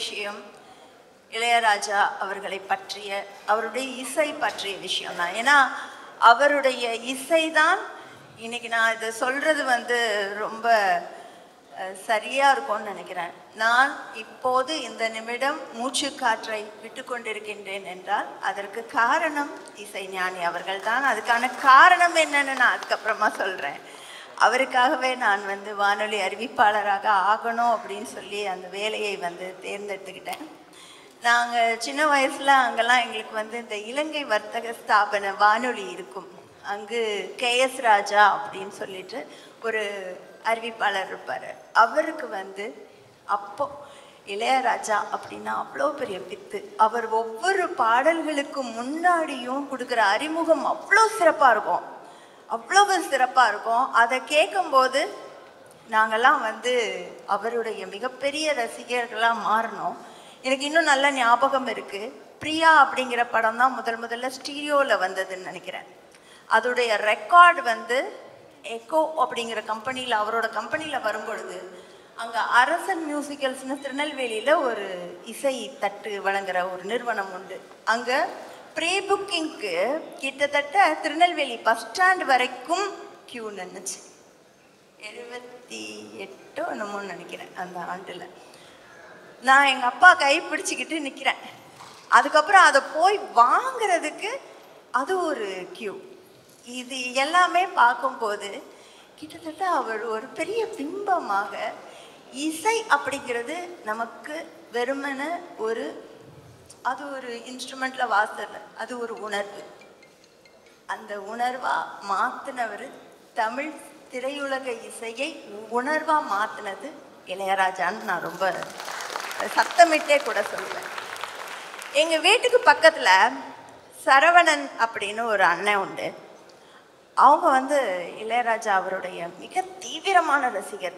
விஷயம் இளையராஜா அவர்களை பற்றிய, அவருடைய இசை பற்றிய விஷயம் தான். ஏன்னா அவருடைய இசை தான் இன்னைக்கு நான் இதை சொல்றது வந்து ரொம்ப சரியா இருக்கும்னு நினைக்கிறேன். நான் இப்போது இந்த நிமிடம் மூச்சு காற்றை விட்டு கொண்டிருக்கின்றேன் என்றால் அதற்கு காரணம் இசை ஞானி அவர்கள் தான். அதுக்கான காரணம் என்னன்னு நான் அதுக்கப்புறமா சொல்றேன். அவருக்காகவே நான் வந்து வானொலி அறிவிப்பாளராக ஆகணும் அப்படின்னு சொல்லி அந்த வேலையை வந்து தேர்ந்தெடுத்துக்கிட்டேன். நாங்கள் சின்ன வயசில் அங்கெல்லாம் எங்களுக்கு வந்து இந்த இலங்கை வர்த்தக ஸ்தாபன வானொலி இருக்கும். அங்கு KS ராஜா அப்படின்னு சொல்லிட்டு ஒரு அறிவிப்பாளர் இருப்பார். அவருக்கு வந்து அப்போ இளையராஜா அப்படின்னா அவ்வளோ பெரிய பித்து. அவர் ஒவ்வொரு பாடல்களுக்கு முன்னாடியும் கொடுக்குற அறிமுகம் அவ்வளோ சிறப்பாக இருக்கும், அவ்வளவு சிறப்பாக இருக்கும். அதை கேட்கும்போது நாங்கள்லாம் வந்து அவருடைய மிகப்பெரிய ரசிகர்களாக மாறினோம். எனக்கு இன்னும் நல்ல ஞாபகம் இருக்குது. பிரியா அப்படிங்கிற படம் தான் முதல்ல ஸ்டீரியோவில் வந்ததுன்னு நினைக்கிறேன். அதோடைய ரெக்கார்டு வந்து எக்கோ அப்படிங்கிற கம்பெனியில், அவரோட கம்பெனியில் வரும்பொழுது அங்கே அரசன் மியூசிக்கல்ஸ்னு திருநெல்வேலியில் ஒரு இசை தட்டு வழங்குகிற ஒரு நிறுவனம் உண்டு. அங்கே ப்ரீ புக்கிங்க்கு கிட்டத்தட்ட திருநெல்வேலி பஸ் ஸ்டாண்ட் வரைக்கும் க்யூ நின்றுச்சு. 78 என்னமோன்னு நினைக்கிறேன் அந்த ஆண்டில். நான் எங்கள் அப்பா கை பிடிச்சிக்கிட்டு நிற்கிறேன். அதுக்கப்புறம் அதை போய் வாங்கிறதுக்கு அது ஒரு க்யூ. இது எல்லாமே பார்க்கும்போது கிட்டத்தட்ட அவர் ஒரு பெரிய பிம்பமாக, இசை அப்படிங்கிறது நமக்கு வெறுமன ஒரு, அது ஒரு இன்ஸ்ட்ருமெண்ட்டில் வாசல், அது ஒரு உணர்வு. அந்த உணர்வாக மாற்றினவர், தமிழ் திரையுலக இசையை உணர்வாக மாற்றினது இளையராஜான்னு நான் ரொம்ப சத்தமிட்டே கூட சொல்லுவேன். எங்கள் வீட்டுக்கு பக்கத்தில் சரவணன் அப்படின்னு ஒரு அண்ணன் உண்டு. அவங்க வந்து இளையராஜா அவருடைய மிக தீவிரமான ரசிகர்.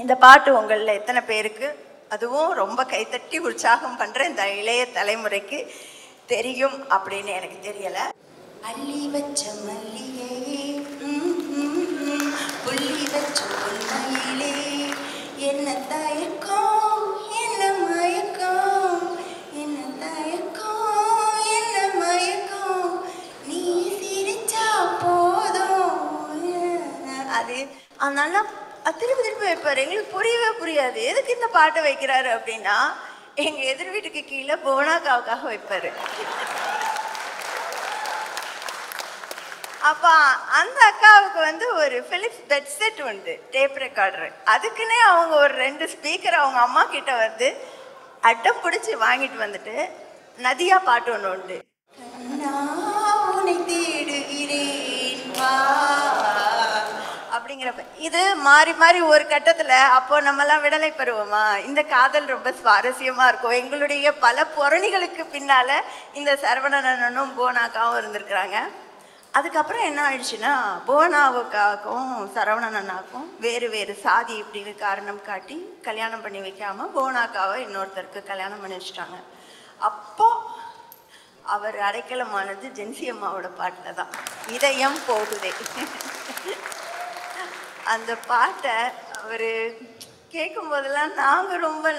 இந்த பாட்டு உங்களில் எத்தனை பேருக்கு, அதுவும் ரொம்ப கைத்தட்டி உற்சாகம் பண்ணுற இந்த இளைய தலைமுறைக்கு தெரியும் அப்படின்னு எனக்கு தெரியலை. அள்ளி வச்ச மல்லிகையே, புள்ளி வச்ச பொன்மையிலே, என்ன தயக்கம் என்ன மயக்கம், என்ன தயக்கம் என்ன மயக்கம், நீ சிரிச்சா போதும். அது அதனால திருப்பி வைப்பார். எங்களுக்கு புரியவே புரியாது எதுக்கு இந்த பாட்டை வைக்கிறாரு அப்படின்னா, எங்கள் எதிர் வீட்டுக்கு கீழே புவனாக்காவுக்காக வைப்பார். அப்போ அந்த அக்காவுக்கு வந்து ஒரு பிலிப்ஸ் பெட் செட் உண்டு, டேப் ரெக்கார்டரு. அதுக்குன்னே அவங்க ஒரு 2 ஸ்பீக்கர் அவங்க அம்மா கிட்ட வந்து அட்டம் பிடிச்சி வாங்கிட்டு வந்துட்டு நதியா பாட்டு ஒன்று உண்டு. அப்படிங்கிறப்ப இது மாறி மாறி ஒரு கட்டத்தில், அப்போ நம்மலாம் விடலை பருவமா, இந்த காதல் ரொம்ப சுவாரஸ்யமாக இருக்கும். எங்களுடைய பல புரணிகளுக்கு பின்னால் இந்த சரவணனும் புவனாக்காவும் இருந்திருக்கிறாங்க. அதுக்கப்புறம் என்ன ஆயிடுச்சுன்னா, புவனாவுக்காகவும் சரவணனாக்கும் வேறு வேறு சாதி இப்படின்னு காரணம் காட்டி கல்யாணம் பண்ணி வைக்காமல் புவனாக்காவை இன்னொருத்தருக்கு கல்யாணம் பண்ணி வச்சுட்டாங்க. அப்போ அவர் அடைக்கலமானது ஜென்சி அம்மாவோட பாட்டில் தான், இதயம் போகுதே. அந்த பாட்டை அவர் கேட்கும் போதெல்லாம்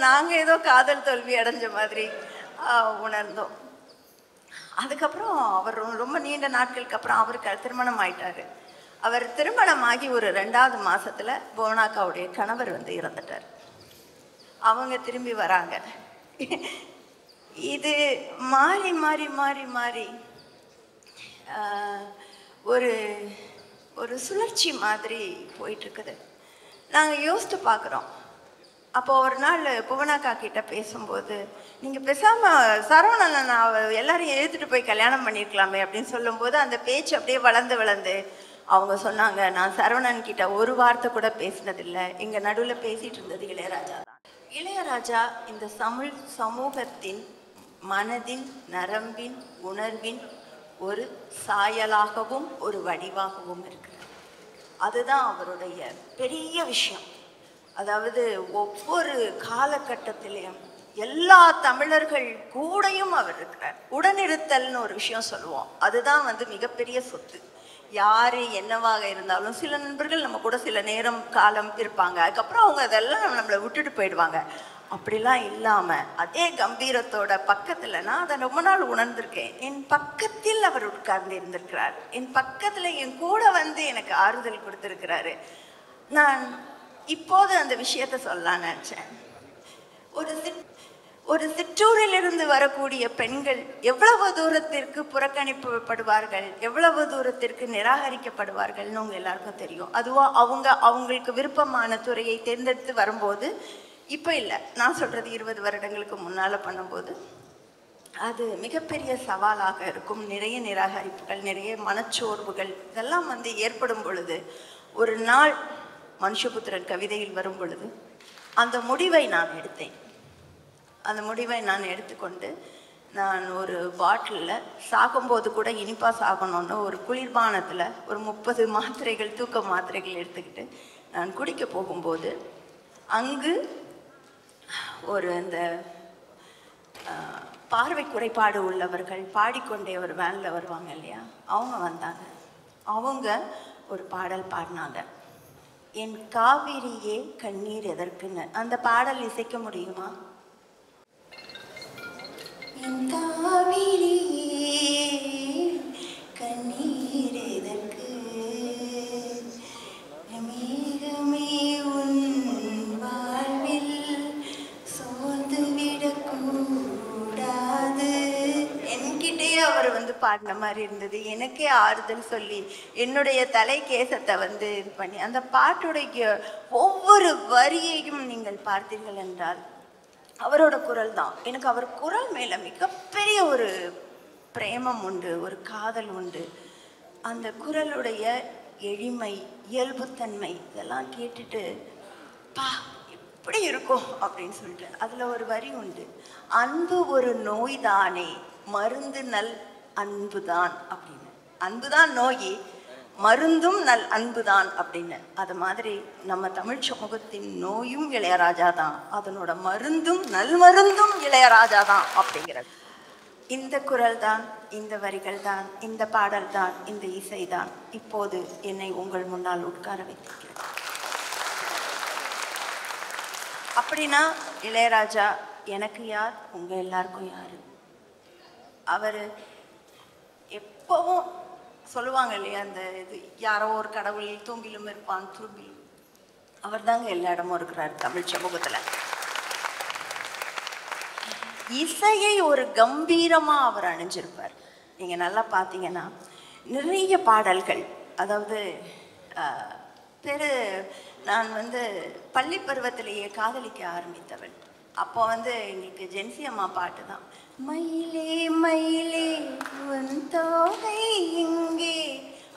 நாங்கள் ஏதோ காதல் தோல்வி அடைஞ்ச மாதிரி உணர்ந்தோம். அதுக்கப்புறம் அவர் ரொம்ப நீண்ட நாட்களுக்கு அப்புறம் அவருக்கு திருமணம் ஆயிட்டாரு. அவர் திருமணமாகி ஒரு 2வது மாதத்தில் புவனாக்காவுடைய கணவர் வந்து இறந்துட்டார். அவங்க திரும்பி வராங்க. இது மாறி மாறி மாறி மாறி ஒரு ஒரு சுழற்சி மாதிரி போயிட்டுருக்குது. நாங்கள் யோசித்து பார்க்குறோம். அப்போ ஒரு நாள் புவனாக்கா கிட்ட பேசும்போது, நீங்கள் பேசாமல் சரவணன் எல்லாரையும் எழுத்துட்டு போய் கல்யாணம் பண்ணியிருக்கலாமே அப்படின்னு சொல்லும்போது, அந்த பேச்சு அப்படியே வளர்ந்து அவங்க சொன்னாங்க, நான் சரவணன் கிட்ட ஒரு வார்த்தை கூட பேசினதில்லை, எங்கள் நடுவில் பேசிகிட்டு இருந்தது இளையராஜா தான். இளையராஜா இந்த தமிழ் சமூகத்தின் மனதின், நரம்பின், உணர்வின் ஒரு சாயலாகவும் ஒரு வடிவாகவும் இருக்கிறார். அதுதான் அவருடைய பெரிய விஷயம். அதாவது ஒவ்வொரு காலகட்டத்திலையும் எல்லா தமிழர்கள் கூடயும் அவர் இருக்கிறார். உடனிருத்தல்னு ஒரு விஷயம் சொல்லுவோம், அதுதான் வந்து மிகப்பெரிய சொத்து. யார் என்னவாக இருந்தாலும் சில நண்பர்கள் நம்ம கூட சில நேரம் காலம் இருப்பாங்க, அதுக்கப்புறம் அவங்க அதெல்லாம் நம்மளை விட்டுட்டு போயிடுவாங்க. அப்படிலாம் இல்லாமல் அதே கம்பீரத்தோட பக்கத்தில், நான் அதை ரொம்ப நாள் உணர்ந்திருக்கேன், என் பக்கத்தில் அவர் உட்கார்ந்து இருந்திருக்கிறார், என் பக்கத்தில் என் கூட வந்து எனக்கு ஆறுதல் கொடுத்துருக்கிறாரு. நான் இப்போது அந்த விஷயத்தை சொல்லலான்னு நினச்சேன். ஒரு சிற்றூரிலிருந்து வரக்கூடிய பெண்கள் எவ்வளவு தூரத்திற்கு புறக்கணிக்கப்படுவார்கள், எவ்வளவு தூரத்திற்கு நிராகரிக்கப்படுவார்கள்னு உங்க எல்லாருக்கும் தெரியும். அதுவும் அவங்களுக்கு விருப்பமான துறையை தேர்ந்தெடுத்து வரும்போது, இப்போ இல்லை, நான் சொல்றது 20 வருடங்களுக்கு முன்னால பண்ணும்போது அது மிகப்பெரிய சவாலாக இருக்கும். நிறைய நிராகரிப்புகள், நிறைய மனச்சோர்வுகள் இதெல்லாம் வந்து ஏற்படும் பொழுது, ஒரு நாள் மனுஷபுத்திரன் கவிதையில் வரும் பொழுது அந்த முடிவை நான் எடுத்தேன். அந்த முடிவை நான் எடுத்துக்கொண்டு, நான் ஒரு பாட்டிலில் சாகும்போது கூட இனிப்பாக சாகணும்னு ஒரு குளிர்பானத்தில் ஒரு 30 மாத்திரைகள், தூக்க மாத்திரைகள் எடுத்துக்கிட்டு நான் குடிக்க போகும்போது, அங்கு ஒரு இந்த பார்வை குறைபாடு உள்ளவர்கள் பாடிக்கொண்டே ஒரு வேனில் வருவாங்க இல்லையா, அவங்க வந்தாங்க. அவங்க ஒரு பாடல் பாடினாங்க, என் காவிரியே கண்ணீர் எதற்குன்னு. அந்த பாடல் இசைக்க முடியுமா? என் காவிரியே கண்ணீர் எதற்கு, மேகமே உன் வாழ்வில் சோர்ந்து விடக்கூடாது. என்கிட்டயே அவர் வந்து பாடின மாதிரி இருந்தது. எனக்கே ஆறுதல் சொல்லி என்னுடைய தலை கேசத்தை வந்து இது பண்ணி, அந்த பாட்டுடைய ஒவ்வொரு வரியையும் நீங்கள் பார்த்தீர்கள் என்றால் அவரோட குரல் தான். எனக்கு அவர் குரல் மேலே மிகப்பெரிய ஒரு பிரேமம் உண்டு, ஒரு காதல் உண்டு. அந்த குரலுடைய எளிமை, இயல்புத்தன்மை இதெல்லாம் கேட்டுட்டு பா எப்படி இருக்கும் அப்படின்னு சொல்லிட்டு அதில் ஒரு வரி உண்டு, அன்பு ஒரு நோய் தானே, மருந்து நல் அன்புதான் அப்படின்னு. அன்புதான் நோய், மருந்தும் நல் அன்புதான் அப்படின்னு. அது மாதிரி நம்ம தமிழ் சமூகத்தின் நோயும் இளையராஜா தான், அதனோட மருந்தும் நல் மருந்தும் இளையராஜா தான் அப்படிங்கிறது. இந்த குரல் தான், இந்த வரிகள் தான், இந்த பாடல் தான், இந்த இசை தான் இப்போது என்னை உங்கள் முன்னால் உட்கார வைத்திருக்கிறது. அப்படின்னா இளையராஜா எனக்கு யார், உங்க எல்லாருக்கும் யாரு? அவர் எப்பவும் சொல்லுவாங்க இல்லையா, அந்த இது யாரோ ஒரு கடவுள் தூங்கிலும் இருப்பான் துரும்பிலும், அவர் தாங்க எல்லா இடமும் இருக்கிறார் தமிழ் சமூகத்தில். இசையை ஒரு கம்பீரமா அவர் அணிஞ்சிருப்பார். நீங்க நல்லா பார்த்தீங்கன்னா நிறைய பாடல்கள், அதாவது நான் வந்து பள்ளி பருவத்திலேயே காதலிக்க ஆரம்பித்தவள். அப்போ வந்து எங்களுக்கு ஜென்சி அம்மா பாட்டு தான், மயிலே மயிலே உன் தோகை இங்கே.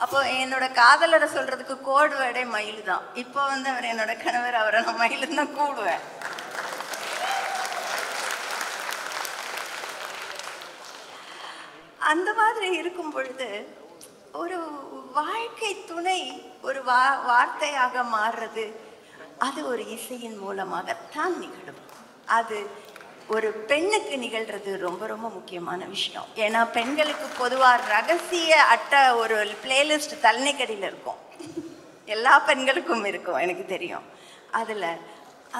அப்போ என்னோட காதலரை சொல்றதுக்கு கோடு வேடே மயில் தான். இப்போ வந்து அவர் என்னோட கணவர், அவரை நான் மயிலுன்னு தான் கூடுவேன். அந்த மாதிரி இருக்கும் பொழுது ஒரு வாழ்க்கை துணை ஒரு வார்த்தையாக மாறுறது, அது ஒரு இசையின் மூலமாகத்தான் நிகழும். அது ஒரு பெண்ணுக்கு நிகழ்றது ரொம்ப ரொம்ப முக்கியமான விஷயம். ஏன்னா பெண்களுக்கு பொதுவாக ரகசிய அட்டை ஒரு பிளேலிஸ்ட் தள்ளிக்கடியில் இருக்கும், எல்லா பெண்களுக்கும் இருக்கும் எனக்கு தெரியும். அதில்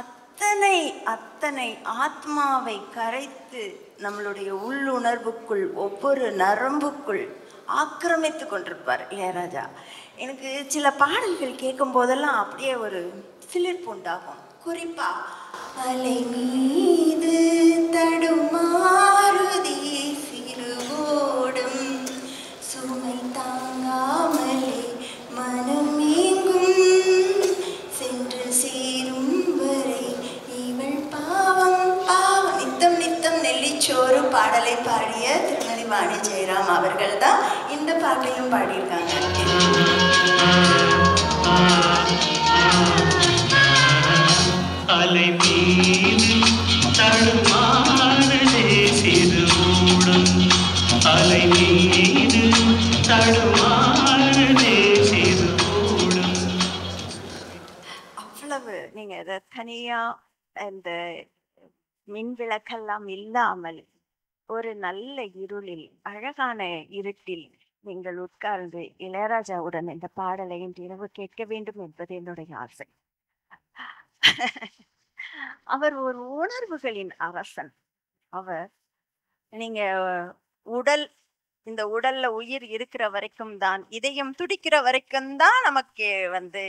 அத்தனை அத்தனை ஆத்மாவை கரைத்து நம்மளுடைய உள்ளுணர்வுக்குள், ஒவ்வொரு நரம்புக்குள் ஆக்கிரமித்து கொண்டிருப்பார் இளையராஜா. எனக்கு சில பாடல்கள் கேட்கும் போதெல்லாம் அப்படியே ஒரு சிலிர்ப்பு உண்டாகும். குறிப்பா அலை மீது தடுமாறுதி சிறுவோடும் சுமை தாங்காமலே மனம் எங்கும் சென்று சேரும் வரை இவள் பாவம் பாவம். நித்தம் நித்தம் நெல்லிச்சோறு பாடலை பாடிய திருமதி வாணி ஜெயராம் அவர்கள் தான் இந்த பாட்டையும் பாடியிருக்காங்க. அலை மீது தடுமாறுதே சிறுவோடும், அலை மீது தடுமாறுதே சிறுவோடும். அவ்வளவு நீங்க இதை தனியா இந்த மின் விளக்கெல்லாம் இல்லாமல் ஒரு நல்ல இருளில், அழகான இருட்டில் நீங்கள் உட்கார்ந்து இளையராஜாவுடன் இந்த பாடலை இன்று இரவு கேட்க வேண்டும் என்பது என்னுடைய ஆசை. அவர் ஒரு உணர்வுகளின் அரசன். அவர் நீங்க உடல் இந்த உடல்ல உயிர் இருக்கிற வரைக்கும் தான், இதயம் துடிக்கிற வரைக்கும் தான் நமக்கு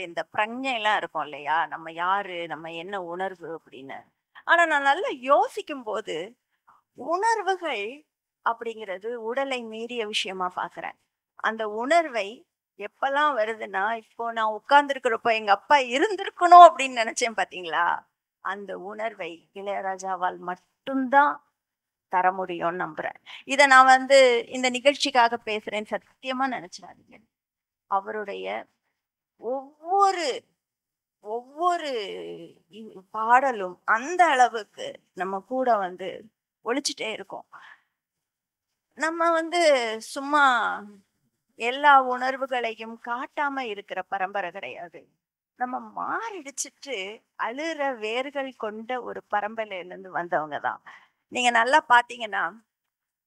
இந்த பிரஞை எல்லாம் இருக்கும் இல்லையா? நம்ம யாரு, நம்ம என்ன உணர்வு அப்படின்னு. ஆனா நான் நல்லா யோசிக்கும் போது உணர்வுகள் அப்படிங்கிறது உடலை மீறிய விஷயமா பாக்குறேன். அந்த உணர்வை எப்பெல்லாம் வருதுன்னா, இப்போ நான் உட்கார்ந்து இருக்கிறப்ப எங்க அப்பா இருந்திருக்கணும் அப்படின்னு நினைச்சேன் பாத்தீங்களா? அந்த உணர்வை இளையராஜாவால் மட்டும்தான் தர முடியும்னு நம்புறேன். இத நான் இந்த நிகழ்ச்சிக்காக பேசுறேன் சத்தியமா நினைச்சிடாதீங்க. அவருடைய ஒவ்வொரு ஒவ்வொரு பாடலும் அந்த அளவுக்கு நம்ம கூட ஒழிச்சிட்டே இருக்கும். நம்ம சும்மா எல்லா உணர்வுகளையும் காட்டாம இருக்கிற பரம்பரை கிடையாது. நம்ம மாரடிச்சிட்டு அழுற வேர்கள் கொண்ட ஒரு பரம்பரையில இருந்து வந்தவங்க தான். நீங்க நல்லா பாத்தீங்கன்னா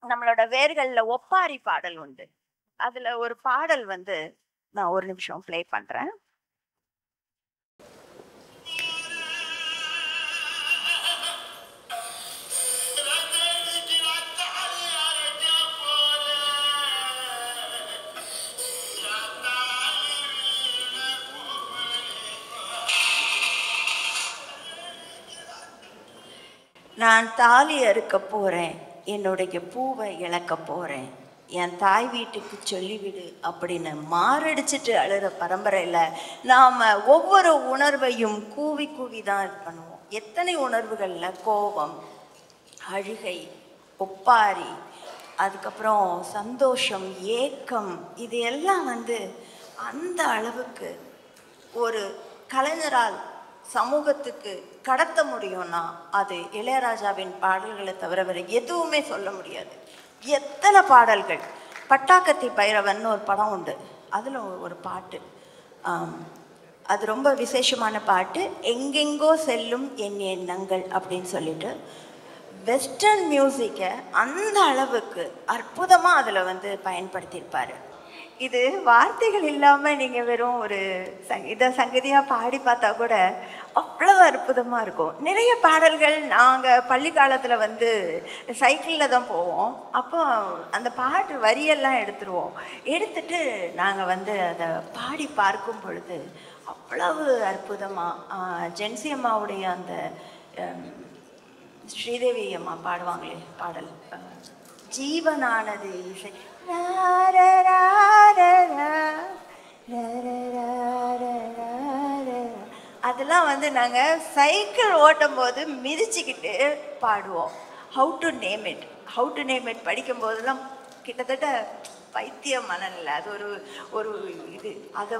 நம்மளோட வேர்கள்ல ஒப்பாரி பாடல் உண்டு. அதுல ஒரு பாடல் நான் ஒரு நிமிஷம் ப்ளே பண்றேன். நான் தாலி அறுக்க போறேன், என்னுடைய பூவை இழக்க போறேன், என் தாய் வீட்டுக்கு சொல்லிவிடு அப்படின்னு மாரடிச்சிட்டு அழுற பரம்பரையில நாம ஒவ்வொரு உணர்வையும் கூவி கூவி தான் இது பண்ணுவோம். எத்தனை உணர்வுகள்ல கோபம், அழுகை, ஒப்பாரி, அதுக்கப்புறம் சந்தோஷம், ஏக்கம், இது எல்லாம் அந்த அளவுக்கு ஒரு கலைஞரால் சமூகத்துக்கு கடத்த முடியும்னா அது இளையராஜாவின் பாடல்களை தவிர வேற எதுவுமே சொல்ல முடியாது. எத்தனை பாடல்கள். பட்டாக்கத்தி பைரவன் ஒரு படம் உண்டு, அதுல ஒரு பாட்டு, அது ரொம்ப விசேஷமான பாட்டு. எங்கெங்கோ செல்லும் என் எண்ணங்கள் அப்படின்னு சொல்லிட்டு வெஸ்டர்ன் மியூசிக்கை அந்த அளவுக்கு அற்புதமா அதுல பயன்படுத்தியிருப்பாரு. இது வார்த்தைகள் இல்லாம நீங்க வெறும் ஒரு சங்கதியா பாடி பார்த்தா கூட அவ்வளவு அற்புதமா இருக்கும். நிறைய பாடல்கள் நாங்க பள்ளி காலத்துல சைக்கிள்ல தான் போவோம். அப்போ அந்த பாட்டு வரியெல்லாம் எடுத்துருவோம். எடுத்துட்டு நாங்க அதை பாடி பார்க்கும் பொழுது அவ்வளவு அற்புதமா ஜென்சி அம்மாவுடைய அந்த ஸ்ரீதேவி அம்மா பாடுவாங்களே பாடல், ஜீவனானது இசை, அதெல்லாம் நாங்கள் சைக்கிள் ஓட்டும் போது மிதிச்சுக்கிட்டு பாடுவோம். How to name it, how to name it படிக்கும் போதெல்லாம் கிட்டத்தட்ட பைத்திய மனநிலை. அது ஒரு இது. அதை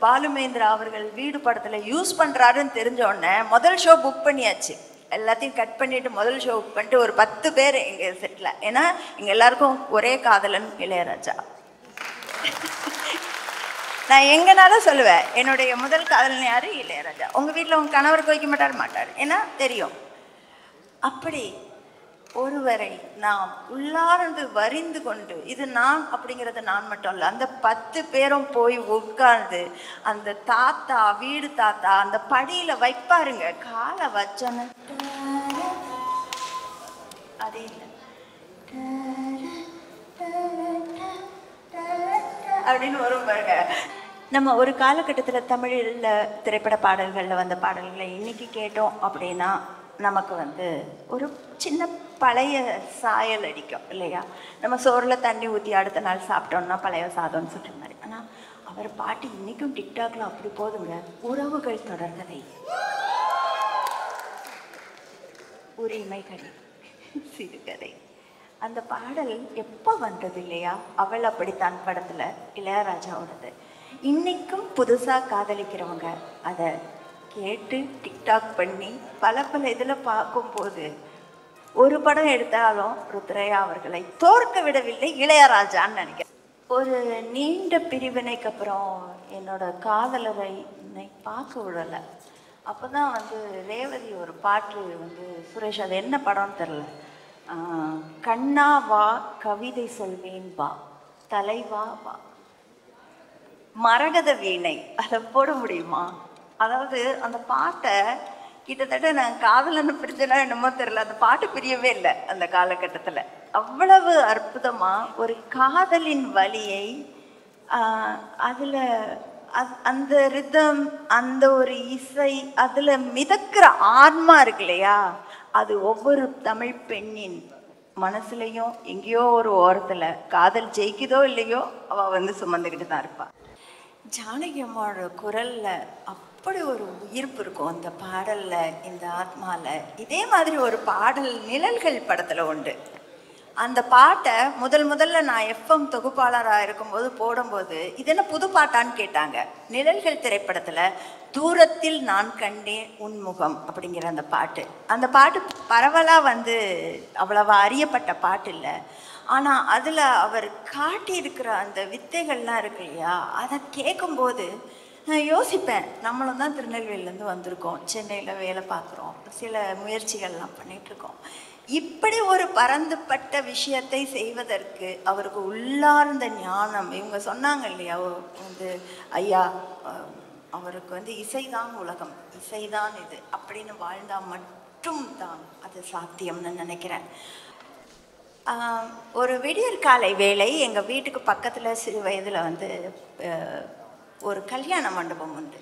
பாலுமேந்திரா அவர்கள் வீடு படத்தில் யூஸ் பண்ணுறாருன்னு தெரிஞ்ச உடனே முதல் ஷோ புக் பண்ணியாச்சு. எல்லாத்தையும் கட் பண்ணிட்டு முதல் ஷோ புக் பண்ணிட்டு ஒரு 10 பேர் எங்கள் செட்டில். ஏன்னா எங்கள் எல்லாருக்கும் ஒரே காதலன் இளையராஜா. நான் எங்கனாலும் சொல்லுவேன் என்னுடைய முதல் காதலன் யாரு, இளையராஜா. உங்கள் வீட்டில் உங்கள் கணவருக்கு வைக்க மாட்டார், ஏன்னா தெரியும். அப்படி ஒருவரை நாம் உள்ளார்ந்து வரிந்து கொண்டு, இது நான் அப்படிங்கிறது நான் மட்டும் இல்லை, அந்த 10 பேரும் போய் உட்கார்ந்து அந்த தாத்தா, வீடு தாத்தா அந்த படியில வைப்பாருங்க, காலை வச்சோன்னு அதே இல்லை அப்படின்னு வரும் பாருங்க. நம்ம ஒரு காலகட்டத்தில் தமிழில் திரைப்பட பாடல்களில் வந்த பாடல்களை இன்னைக்கு கேட்டோம் அப்படின்னா நமக்கு ஒரு சின்ன பழைய சாயல் அடிக்கும் இல்லையா? நம்ம சோறில் தண்ணி ஊற்றி அடுத்த நாள் சாப்பிட்டோம்னா பழைய சாதம்னு சொல்கிற மாதிரி. ஆனால் அவர் பாட்டு இன்னைக்கும் டிக்டாக்ல அப்படி போதுங்க. உறவுகள் தொடர்கதை, உரிமைகள், சிறுகதை. அந்த பாடல் எப்போ வந்தது இல்லையா? அவள் அப்படித்தான் படத்தில் இளையராஜாவோடது. இன்னைக்கும் புதுசாக காதலிக்கிறவங்க அதை கேட்டு டிக்டாக் பண்ணி பல இதில் பார்க்கும்போது ஒரு படம் எடுத்தாலும் ருத்ரையா அவர்களை தோற்க விடவில்லை இளையராஜான்னு நினைக்கிறேன். ஒரு நீண்ட பிரிவினைக்கு அப்புறம் என்னோட காதலரை என்னை பார்க்க விடலை. அப்போ தான் ரேவதி ஒரு பாட்டு சுரேஷ், அது என்ன படம்னு தெரில, கண்ணா வா கவிதை சொல்வேன் வா, தலைவா வா, மரகத வீணை, அதை போட முடியுமா? அதாவது அந்த பாட்டை கிட்டத்தட்ட நான் காதலன்னு பிரிஞ்சனா என்னமோ தெரியல, அந்த பாட்டு பிரியவே இல்லை அந்த காலகட்டத்தில். அவ்வளவு அற்புதமாக ஒரு காதலின் வலியை அதில் அந்த ரிதம், அந்த ஒரு இசை, அதில் மிதக்கிற ஆன்மா இருக்கு இல்லையா, அது ஒவ்வொரு தமிழ் பெண்ணின் மனசுலையும் எங்கேயோ ஒரு ஓரத்தில் காதல் ஜெயிக்குதோ இல்லையோ அவள் வந்து சுமந்துக்கிட்டு தான் இருப்பாள். ஜானகி அம்மாவோட குரலில் அப்படி ஒரு உயிர்ப்பு இருக்கும் அந்த பாடலில், இந்த ஆத்மாவில். இதே மாதிரி ஒரு பாடல் நிழல்கள் படத்தில் உண்டு. அந்த பாட்டை முதல்ல நான் எஃப்எம் தொகுப்பாளராக இருக்கும்போது போடும்போது இது என்ன புது பாட்டான்னு கேட்டாங்க. நிழல்கள் திரைப்படத்தில் தூரத்தில் நான் கண்டேன் உன்முகம் அப்படிங்கிற அந்த பாட்டு பரவலாக வந்து அவ்வளவா அறியப்பட்ட பாட்டு இல்லை. ஆனால் அதில் அவர் காட்டியிருக்கிற அந்த வித்தைகள்லாம் இருக்கு இல்லையா, அதை கேட்கும்போது நான் யோசிப்பேன், நம்மளும் தான் திருநெல்வேலியிலேருந்து வந்திருக்கோம், சென்னையில் வேலை பார்க்குறோம், சில முயற்சிகள்லாம் பண்ணிகிட்ருக்கோம். இப்படி ஒரு பரந்துபட்ட விஷயத்தை செய்வதற்கு அவருக்கு உள்ளார்ந்த ஞானம். இவங்க சொன்னாங்க இல்லையா வந்து, ஐயா அவருக்கு வந்து இசைதான் உலகம், இசைதான் இது அப்படின்னு வாழ்ந்தால் மட்டும்தான் அது சாத்தியம்னு நினைக்கிறேன். ஒரு விடியற்காலை வேளை எங்கள் வீட்டுக்கு பக்கத்தில் சிறு வயதில் வந்து ஒரு கல்யாண மண்டபம் உண்டு.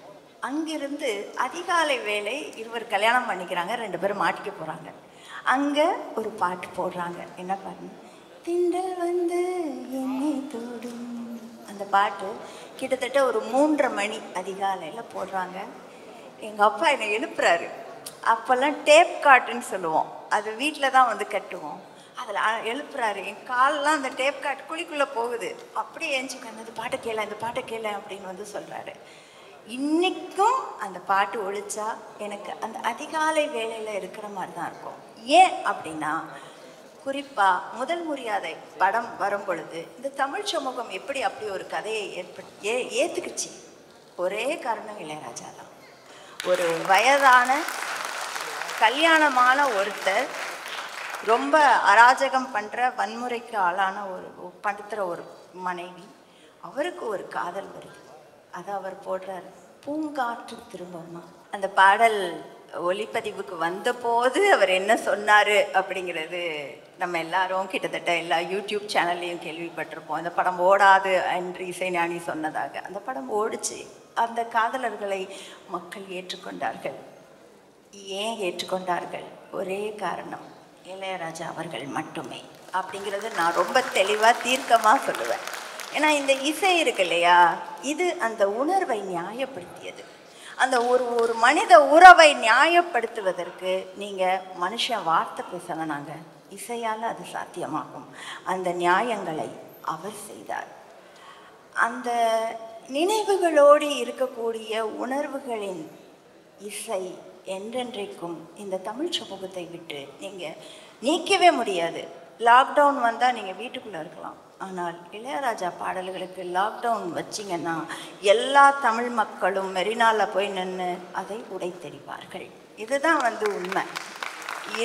அங்கிருந்து அதிகாலை வேளை இருவர் கல்யாணம் பண்ணிக்கிறாங்க, 2 பேரும் மாட்டிக்க போகிறாங்க. அங்கே ஒரு பாட்டு போடுறாங்க. என்ன பாருங்க, திண்டல் வந்து என்னை தோடும். அந்த பாட்டு கிட்டத்தட்ட ஒரு 3:30 மணி அதிகாலையில் போடுறாங்க. எங்கள் அப்பா என்னை எழுப்புறாரு. அப்போல்லாம் டேப் காட்டுன்னு சொல்லுவோம், அது வீட்டில் தான் வந்து கட்டுவோம். அதில் எழுப்புறாரு. என் காலெலாம் அந்த டேப் காட்டு குழிக்குள்ளே போகுது. அப்படியே ஏஞ்சிக்கணும், இந்த பாட்டை கேள, இந்த பாட்டை கேள அப்படின்னு வந்து சொல்கிறாரு. இன்றைக்கும் அந்த பாட்டு ஒழிச்சா எனக்கு அந்த அதிகாலை வேளையில் இருக்கிற மாதிரி தான் இருக்கும். ஏன் அப்படின்னா, குறிப்பாக முதல் மரியாதை படம் வரும் பொழுது இந்த தமிழ் சமூகம் எப்படி அப்படி ஒரு கதையை ஏற்றுக்குச்சு, ஒரே காரணம் இளையராஜா தான். ஒரு வயதான கல்யாணமான ஒருத்தர் ரொம்ப அராஜகம் பண்ணுற, வன்முறைக்கு ஆளான படுத்துகிற ஒரு மனைவி, அவருக்கு ஒரு காதல் வருது, அதை அவர் போடுறாரு, பூங்காற்று திரும்பமா. அந்த பாடல் ஒளிப்பதிவுக்கு வந்தபோது அவர் என்ன சொன்னார் அப்படிங்கிறது நம்ம எல்லாரும் கிட்டத்தட்ட எல்லா யூடியூப் சேனல்லையும் கேள்விப்பட்டிருப்போம். அந்த படம் ஓடாது என்று இசைஞானி சொன்னதாக. அந்த படம் ஓடிச்சு. அந்த காதலர்களை மக்கள் ஏற்றுக்கொண்டார்கள். ஏன் ஏற்றுக்கொண்டார்கள்? ஒரே காரணம், இளையராஜா அவர்கள் மட்டுமே அப்படிங்கிறது நான் ரொம்ப தெளிவாக தீர்க்கமாக சொல்லுவேன். ஏன்னா இந்த இசை இருக்கு இல்லையா, இது அந்த உணர்வை நியாயப்படுத்தியது. அந்த ஒரு மனித உறவை நியாயப்படுத்துவதற்கு நீங்கள் மனுஷன் வார்த்தை பேச வேணாங்க, இசையால் அது சாத்தியமாகும். அந்த நியாயங்களை அவர் செய்தார். அந்த நினைவுகளோடு இருக்கக்கூடிய உணர்வுகளின் இசை என்றென்றைக்கும் இந்த தமிழ் சமூகத்தை விட்டு நீங்கள் நீக்கவே முடியாது. லாக்டவுன் வந்தால் நீங்கள் வீட்டுக்குள்ளே இருக்கலாம், ஆனால் இளையராஜா பாடல்களுக்கு லாக்டவுன் வச்சிங்கன்னா எல்லா தமிழ் மக்களும் மெரினாவில் போய் நின்று அதை உடைத்தெறிவார்கள். இதுதான் வந்து உண்மை.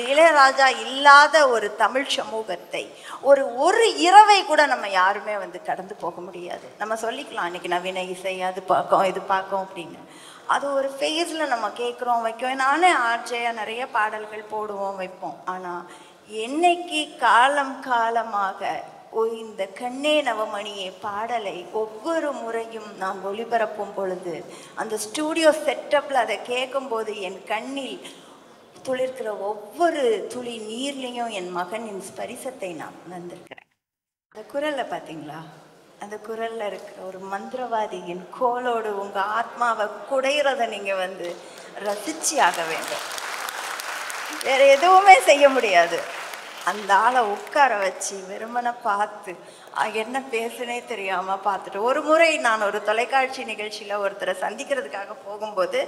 இளையராஜா இல்லாத ஒரு தமிழ் சமூகத்தை ஒரு இரவை கூட நம்ம யாருமே வந்து கடந்து போக முடியாது. நம்ம சொல்லிக்கலாம் இன்றைக்கி நவீன இசை அது பார்க்கும் இது பார்க்கும் அப்படின்னு, அது ஒரு ஃபேஸில் நம்ம கேட்குறோம் வைக்கும். நானே ஆர்ஜையாக நிறைய பாடல்கள் போடுவோம் வைப்போம். ஆனால் என்னைக்கு காலம் காலமாக இந்த கண்ணே நவமணியே பாடலை ஒவ்வொரு முறையும் நான் ஒளிபரப்பும் பொழுது அந்த ஸ்டூடியோ செட்டப்பில் அதை கேட்கும்போது என் கண்ணில் துளிர்க்கிற ஒவ்வொரு துளி நீர்லேயும் என் மகனின் ஸ்பரிசத்தை நான் உணர்ந்திருக்கிறேன். அந்த குரலில் பார்த்தீங்களா, அந்த குரலில் இருக்கிற ஒரு மந்திரவாதியின் கோலோடு உங்கள் ஆத்மாவை குடையிறத நீங்கள் வந்து ரசிச்சு ஆக வேண்டும். வேறு எதுவுமே செய்ய முடியாது. அந்த ஆளை உட்கார வச்சு வெறுமனை பார்த்து என்ன பேசுனே தெரியாமல் பார்த்துட்டு, ஒரு முறை நான் ஒரு தொலைக்காட்சி நிகழ்ச்சியில் ஒருத்தரை சந்திக்கிறதுக்காக போகும்போது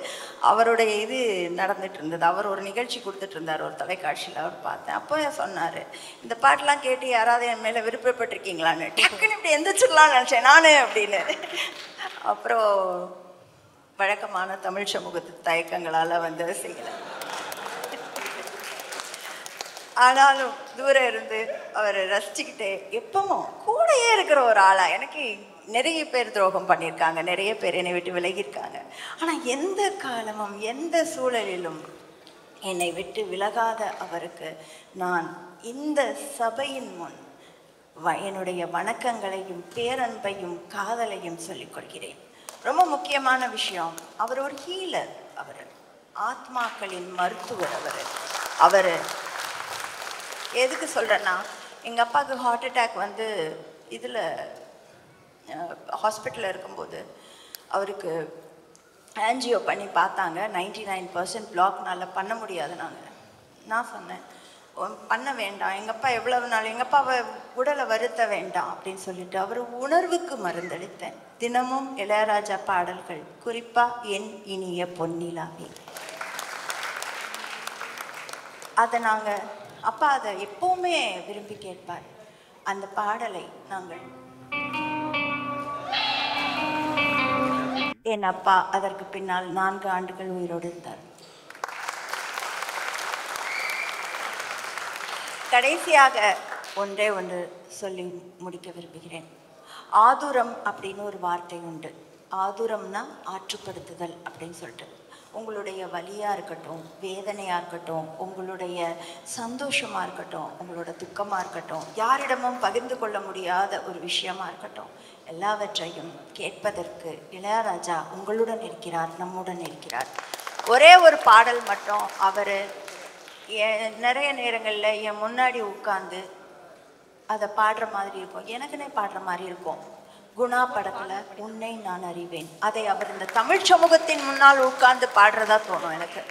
அவருடைய இது நடந்துட்டு இருந்தது. அவர் ஒரு நிகழ்ச்சி கொடுத்துட்டு இருந்தார் ஒரு தொலைக்காட்சியில். அவர் பார்த்தேன். அப்போ சொன்னார், இந்த பாட்டெலாம் கேட்டு யாராவது என் மேலே விருப்பப்பட்டிருக்கீங்களான்னு. டக்குன்னு இப்படி எந்திரிச்சிடலான்னு நினச்சேன் நான் அப்படின்னு. அப்புறம் வழக்கமான தமிழ் சமூகத்து தயக்கங்களால் வந்து செய்யலை. ஆனாலும் தூரம் இருந்து அவரை ரசிச்சுக்கிட்டே எப்பவும் கூடையே இருக்கிற ஒரு ஆளா. எனக்கு நிறைய பேர் துரோகம் பண்ணியிருக்காங்க, நிறைய பேர் என்னை விட்டு விலகியிருக்காங்க. ஆனால் எந்த காலமும் எந்த சூழலிலும் என்னை விட்டு விலகாத அவருக்கு நான் இந்த சபையின் முன் என்னுடைய வணக்கங்களையும் பேரன்பையும் காதலையும் சொல்லிக் கொள்கிறேன். ரொம்ப முக்கியமான விஷயம், அவர் ஒரு ஹீலர், அவர் ஆத்மாக்களின் மருத்துவர். அவர் எதுக்கு சொல்கிறேன்னா, எங்கள் அப்பாவுக்கு ஹார்ட் அட்டாக் வந்து இதில் ஹாஸ்பிட்டலில் இருக்கும்போது அவருக்கு ஆன்ஜியோ பண்ணி பார்த்தாங்க. 99% பிளாக்னால பண்ண முடியாது. நான் சொன்னேன் பண்ண வேண்டாம், எங்கள் அப்பா எவ்வளவு நாள் எங்கள் அப்பாவை உடலை வருத்த வேண்டாம் அப்படின்னு சொல்லிட்டு அவர் உணர்வுக்கு மருந்தளித்தேன். தினமும் இளையராஜா பாடல்கள், குறிப்பாக என் இனிய பொன்னிலாவே, அதை நாங்கள் அப்பா அதை எப்பவுமே விரும்பி கேட்பார். அந்த பாடலை நாங்கள் என் அப்பா அதற்கு பின்னால் 4 ஆண்டுகள் உயிரோடு இருந்தார். கடைசியாக ஒன்றே ஒன்று சொல்லி முடிக்க விரும்புகிறேன். ஆதுரம் அப்படின்னு ஒரு வார்த்தை உண்டு. ஆதுரம்னா ஆற்றுப்படுத்துதல் அப்படின்னு சொல்லிட்டு, உங்களுடைய வலியாக இருக்கட்டும், வேதனையாக இருக்கட்டும், உங்களுடைய சந்தோஷமாக இருக்கட்டும், உங்களோட துக்கமாக இருக்கட்டும், யாரிடமும் பகிர்ந்து கொள்ள முடியாத ஒரு விஷயமா இருக்கட்டும், எல்லாவற்றையும் கேட்பதற்கு இளையராஜா உங்களுடன் இருக்கிறார், நம்முடன் இருக்கிறார். ஒரே ஒரு பாடல் மட்டும் அவர் நிறைய நேரங்களில் என் முன்னாடி உட்காந்து அதை பாடுற மாதிரி இருக்கும், எனக்குன்னே பாடுற மாதிரி இருக்கும். குணா படத்தில் உன்னை நான் அறிவேன், அதை அவர் இந்த தமிழ் சமூகத்தின் முன்னால் உட்கார்ந்து பாடுறதா தோணும் எனக்கு.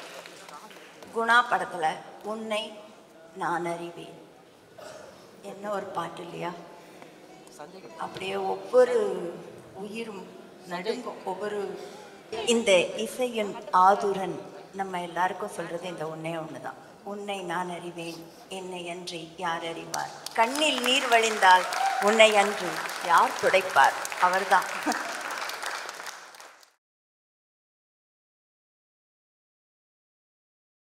குணா படத்தில் உன்னை நான் அறிவேன், என்ன ஒரு பாட்டு இல்லையா? அப்படியே ஒவ்வொரு உயிரும் நடுங்கும். இந்த இசையின் ஆதுரன் நம்ம எல்லாருக்கும் சொல்றது இந்த ஒன்னே ஒண்ணுதான், உன்னை நான் அறிவேன், என்னை அன்றி யார் அறிவார், கண்ணில் நீர் வழிந்தால் உன்னை அன்று யார் துடைப்பார், அவர்தான்.